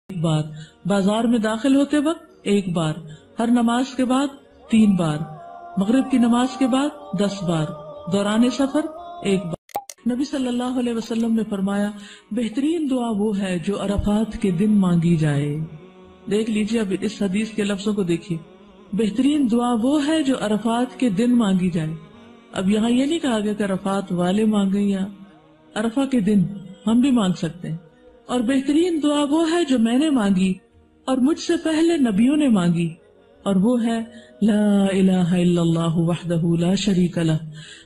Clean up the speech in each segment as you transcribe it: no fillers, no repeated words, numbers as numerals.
एक बार, बाजार में दाखिल होते वक्त एक बार, हर नमाज के बाद 3 बार, मगरिब की नमाज के बाद 10 बार, दौरान सफर एक बार। नबी सल्लल्लाहु अलैहि वसल्लम ने फरमाया, बेहतरीन दुआ वो है जो अरफात के दिन मांगी जाए। देख लीजिए, अब इस हदीस के लफ्जों को देखिए, बेहतरीन दुआ वो है जो अरफात के दिन मांगी जाए। अब यहाँ ये नहीं कहा गया कि अरफात वाले मांगे, या अरफा के दिन हम भी मांग सकते हैं। और बेहतरीन दुआ वो है जो मैंने मांगी और मुझसे पहले नबियों ने मांगी, और वो है ला इलाहा इल्लल्लाहु वहदहु ला शरीका लह,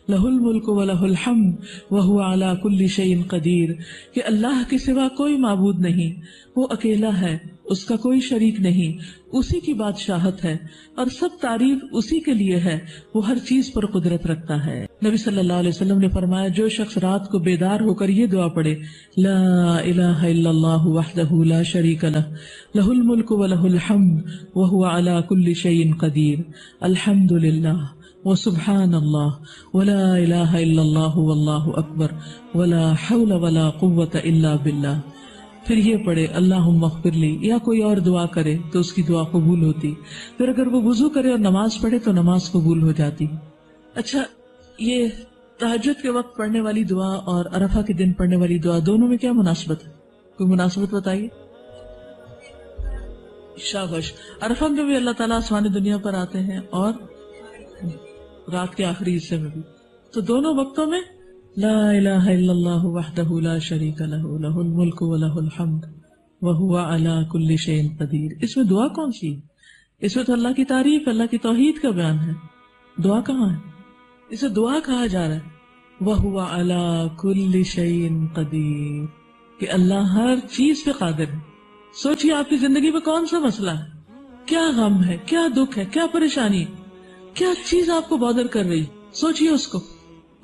लहुल मुल्कु व लहुल हम्द व हुवा अला कुल्ली शैइन कदीर। कि अल्लाह के सिवा कोई माबूद नहीं, वो अकेला है, उसका कोई शरीक नहीं, उसी की बादशाहत है और सब तारीफ उसी के लिए है, वो हर चीज पर कुदरत रखता है। नबी सल्लल्लाहु अलैहि वसल्लम ने फरमाया, जो शख्स रात को बेदार होकर ये दुआ पढ़े, ला इलाहा इल्लल्लाहु वहदहु ला शरीका लह, लहुल मुल्कु व लहुल हम्द व हुवा अला कुल्ली शैइन कदीर, अल्हम्दुलिल्लाह व सुब्हानल्लाह व ला इलाहा इल्लल्लाहु वल्लाहु अकबर व ला हौला व ला कुव्वता इल्ला बिल्लाह। फिर ये पढ़े अल्लाहुम्मा ग़फ़िरली, या कोई और दुआ करे तो उसकी दुआ कबूल होती। फिर अगर वो वुजू करे और नमाज पढ़े तो नमाज कबूल हो जाती। अच्छा, ये तहज्जुद के वक्त पढ़ने वाली दुआ और अरफा के दिन पढ़ने वाली दुआ, दोनों में क्या मुनासबत है? कोई मुनासबत बताइए। शाबाश। अरफा में भी अल्लाह ताला आसमानी दुनिया पर आते हैं और रात के आखिरी हिस्से में भी, तो दोनों वक्तों में ला इलाहा इल्लल्लाहु वहदहु ला शरीका लहु, लहुल मुल्कु व लहुल हम्द व हुवा अला कुल्ली शैइन कदीर। इसमें दुआ कौन सी है? इसमें तो अल्लाह की तारीफ, अल्लाह की तौहीद का बयान है। दुआ कहाँ है? इसे दुआ कहा जा रहा है, व हुवा अला कुल्ली शैइन कदीर, कि अल्लाह हर चीज पे कादिर है। सोचिए, आपकी जिंदगी में कौन सा मसला है, क्या गम है, क्या दुख है, क्या परेशानी, क्या चीज आपको बॉदर कर रही, सोचिए उसको,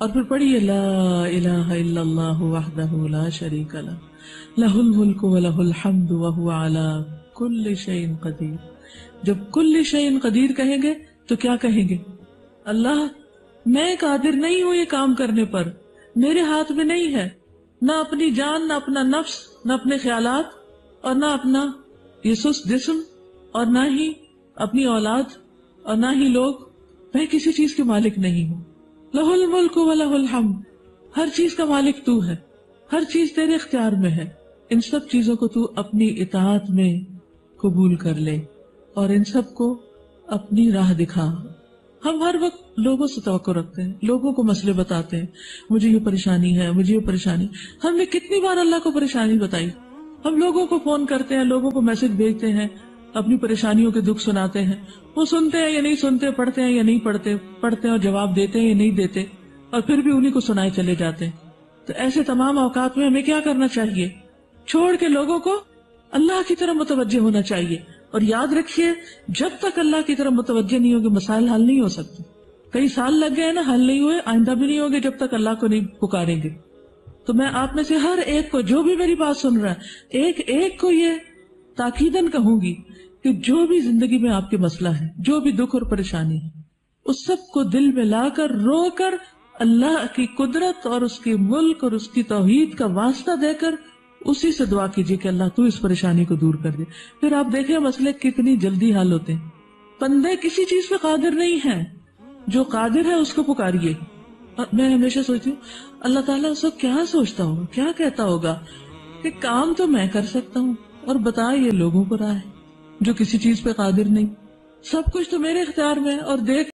और फिर पढ़िए ला इलाहा इल्लल्लाहु वहदहु ला शरीका लह, लहुल मुल्कु व लहुल हम्द व हुवा अला कुल्ली शैइन कदीर। जब कुल्ली शैइन कदीर कहेंगे तो क्या कहेंगे? अल्लाह, मैं कादिर नहीं हूं ये काम करने पर, मेरे हाथ में नहीं है, ना अपनी जान, ना अपना नफ्स, ना अपने ख्यालात, और ना अपना ये सुस्त जिस्म, और ना ही अपनी औलाद, और ना ही लोग। मैं किसी चीज के मालिक नहीं हूँ। लहुल मुल्कु व लहुल हम्द, हर चीज का मालिक तू है, हर चीज तेरे इख्तियार में है। इन सब चीजों को तू अपनी इताअत में कबूल कर ले और इन सब को अपनी राह दिखा। हम हर वक्त लोगों से तवक्को रखते हैं, लोगों को मसले बताते हैं, मुझे ये परेशानी है, मुझे ये परेशानी। हमने कितनी बार अल्लाह को परेशानी बताई? हम लोगों को फोन करते हैं, लोगों को मैसेज भेजते हैं, अपनी परेशानियों के दुख सुनाते हैं, वो सुनते हैं या नहीं सुनते, पढ़ते हैं या नहीं पढ़ते, पढ़ते हैं और जवाब देते हैं या नहीं देते, और फिर भी उन्हीं को सुनाए चले जाते हैं। तो ऐसे तमाम औकात में हमें क्या करना चाहिए? छोड़ के लोगों को अल्लाह की तरफ मुतवज्जे होना चाहिए। और याद रखिए, जब तक अल्लाह की तरफ मुतवज्जे नहीं होगे, मसाइल हल नहीं हो सकते। कई साल लग गए ना, हल नहीं हुए, आइंदा भी नहीं होंगे जब तक अल्लाह को नहीं पुकारेंगे। तो मैं आप में से हर एक को, जो भी मेरी बात सुन रहा है, एक एक को ये ताकीदन कहूंगी कि जो भी जिंदगी में आपके मसला है, जो भी दुख और परेशानी है, उस सब को दिल में लाकर, रोकर, अल्लाह की कुदरत और उसके मुल्क और उसकी तौहीद का वास्ता देकर उसी से दुआ कीजिए कि अल्लाह तू इस परेशानी को दूर कर दे। फिर आप देखें मसले कितनी जल्दी हल होते हैं। बंदे किसी चीज पे कादिर नहीं है, जो कादिर है उसको पुकारिए। और मैं हमेशा सोचती हूँ, अल्लाह ताला उसको क्या सोचता होगा, क्या कहता होगा कि काम तो मैं कर सकता हूँ और बता ये लोगों को राह है जो किसी चीज पे कादिर नहीं। सब कुछ तो मेरे इख्तियार में है, और देख